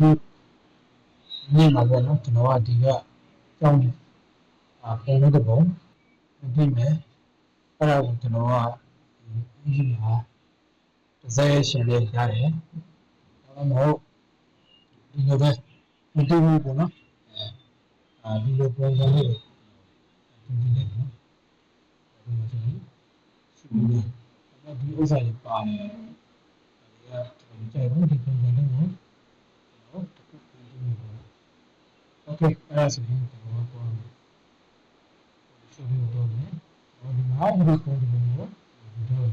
နေ့မှာပေါ့နော်ကျွန်တော်ကဒီကကြောင်းပုံလို့တဲ့ပုံပြင်မယ်အဲ့ဒါကိုကျွန်တော်ကဒီမှာဒီဇိုင်းရှင်လေးရတယ်ဒါမှမဟုတ်ဒီလိုပဲမတူဘူးပေါ့နော်ဒီလိုပုံစံလေးပြင်နေတယ်နော်ဒီမှာကျွန်တော်ရှိနေတယ်ဒီဥစ္စာတွေပါတယ်ဒါတွေကကျွန်တော်ကြိုက်ဘူးဒီပုံစံလေးကိုနော်တစ်ခုပြင်နေတယ်โอเคအဲ့ဒါဆိုရင်ကျွန်တော်ပြောမယ်ဆိုပြီးတော့မယ်ဒီမှာဒီပုံစံမျိုးကိုဒီတော့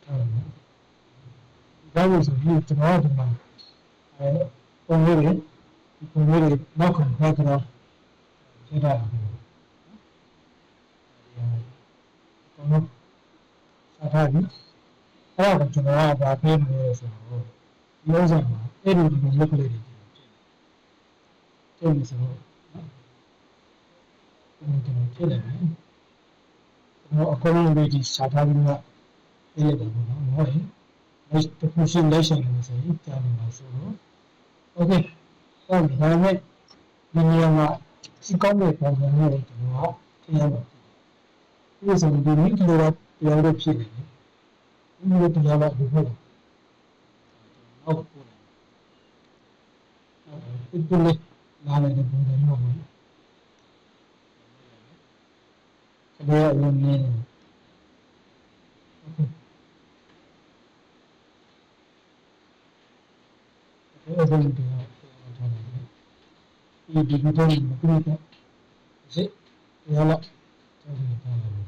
ထားမယ်ဒါလို့ဆိုရင်ကျွန်တော်ဒီမှာပုံလေးတွေနောက်ခံဖက်ကတော့ခြေထားတယ်ပုံလို့စားထားပြီအဲ့ဒါကိုကျွန်တော်ကဗာပေးမယ်ဆိုတော့ဒီဥစ္စာမှာအဲ့ဒီလိုလုပ်ကလေးတွေကျွန်တော်ပြင်နေဆိုတော့နော်ကျွန်တော်ဖြစ်နေတယ်ကျွန်တော်အကုန်လုံးဒီစားထားပြီးတော့ပြည့်တယ်ပေါ့နော်ဟုတ်ရင်တခုရှိလက်ရှင်လို့ဆိုရင်ကြားနေမှာဆိုတော့โอเคအဲ့ဒါနဲ့ဒီနေရာမှာစီကောင်းတဲ့ပုံစံမျိုးကိုကျွန်တော်ထည့်ရမှာဒီဆိုဒီမိကလိုတော့ပြောင်းလို့ဖြစ်နေတယ်ဒီလိုတရားတော့ဘယ်ဟုတ်လဲဟုတ်ပို့တယ်ဒီလိုလာတဲ့ပုံစံမျိုးပေါ့ခလေးအရင်နေတယ်โอเคအဲ့ဒါကိုတရားထားတယ်ဒီဗီဒီယိုမှာပြည့်တယ်စစ်ရလာကျွန်တော်ထားတယ်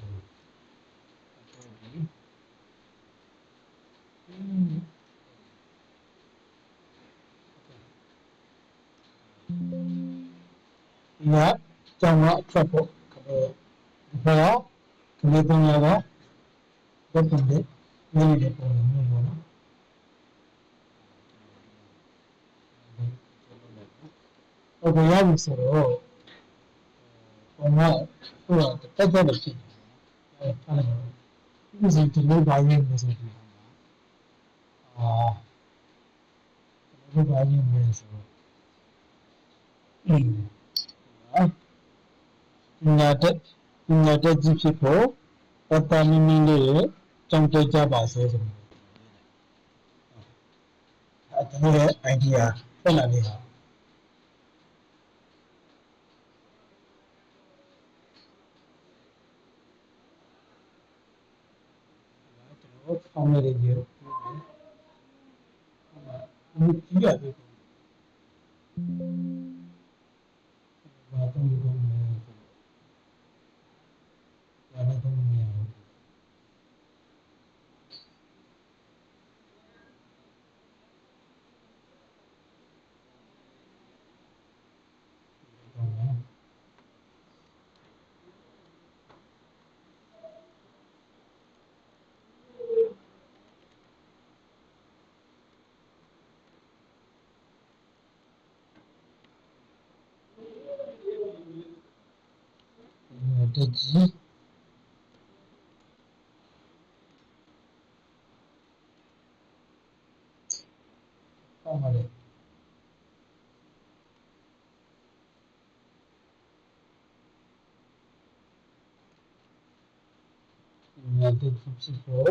ဒီကကျောင်းကအထွက်ဖို့ခလေးဘာခလေးပုံရတော့ဘယ်ပုံလဲနေတယ်ပုံမျိုးပေါ့နော်โอเคရပြီဆိုတော့ပုံကဟိုတက်တက်လို့ဖြစ်တယ်ထားလိုက်ပါဒီစဒီလိုပါရင်းနေဆိုဒီဒီလိုပါရင်းနေဆိုညာတက်ကြည့်ဖြစ်ဖို့ပတ်တာမီမီလေးကြောင်းကြကြပါစေဆိုအဲ့ဒါရဲ့ idea ဖြစ်လာလေးဟာကျွန်တော်ဖောင်းရတဲ့ရေကိုဒီကြည့်ရတယ်ဘာတော့ဒီကောင်လဲဘာတော့မရဘူးတက်ကြီးဟောမှာလေညာတက်ကြီးဖြစ်ဖို့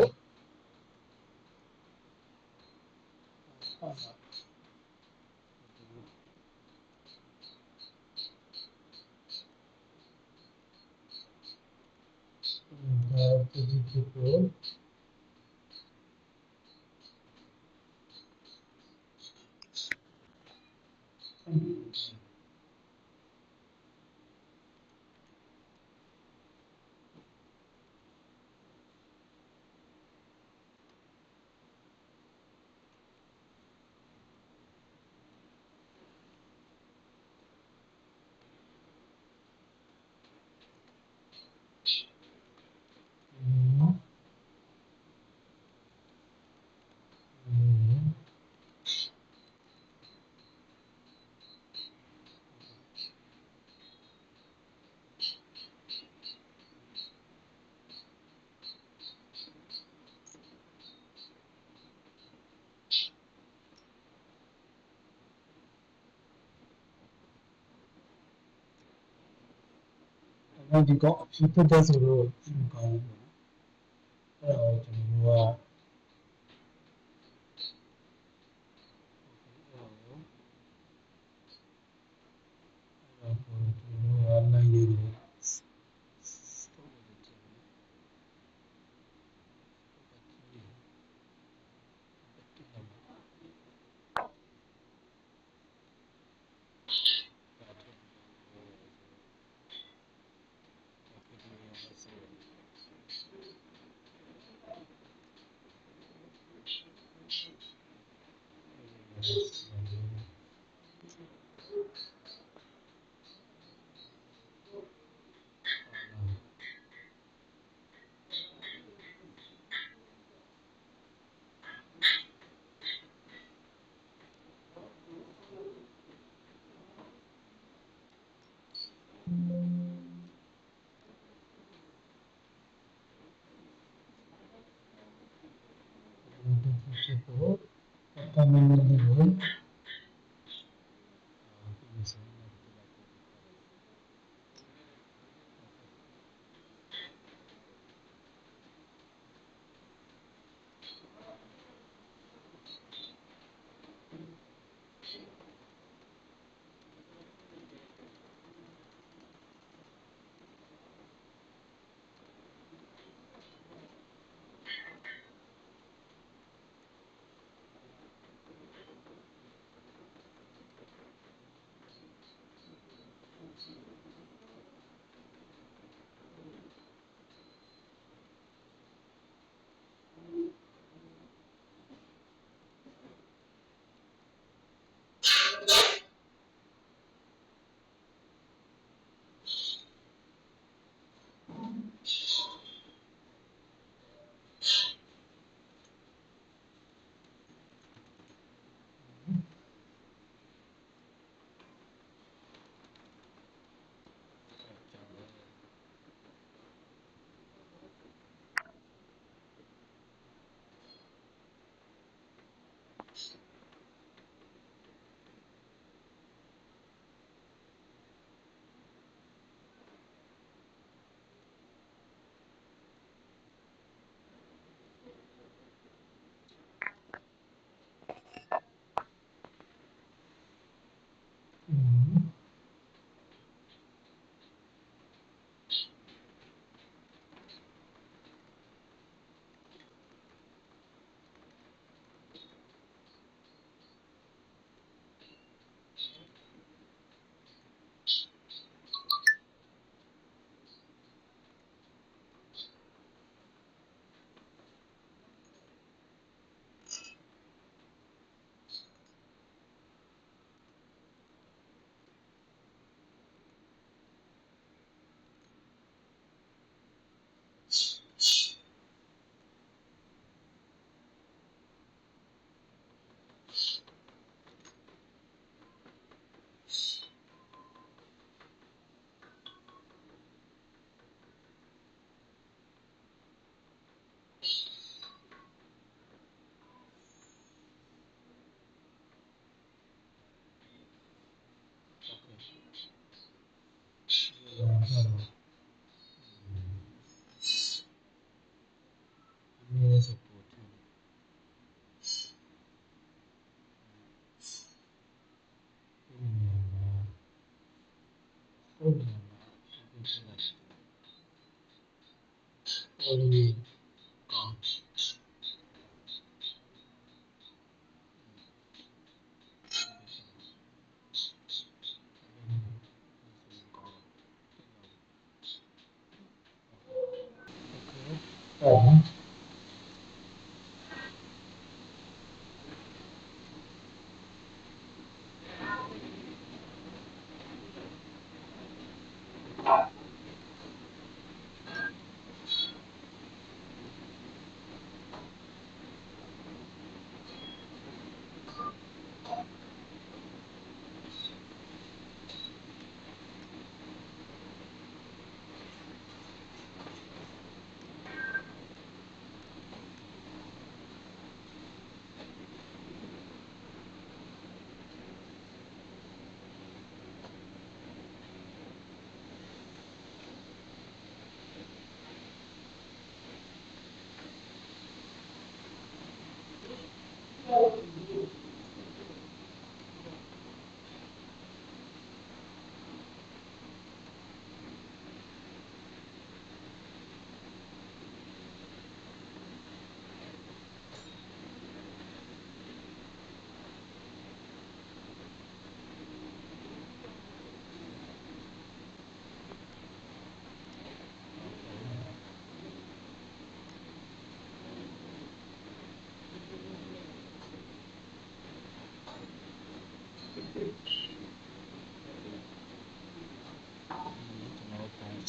ဟောမှာတက်ကြီးဖြစ်ဖို့ ဒီကောင်အဖြစ်ဖြစ်တဲ့ဆိုတော့ဒီကောင်အဲ့တော့ကျွန်တော်တို့ကနိုင်ရည်တွေဖြစ်ဖို့တမန်တော်တွေကို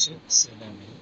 ချစ်ဆင်းနေမယ်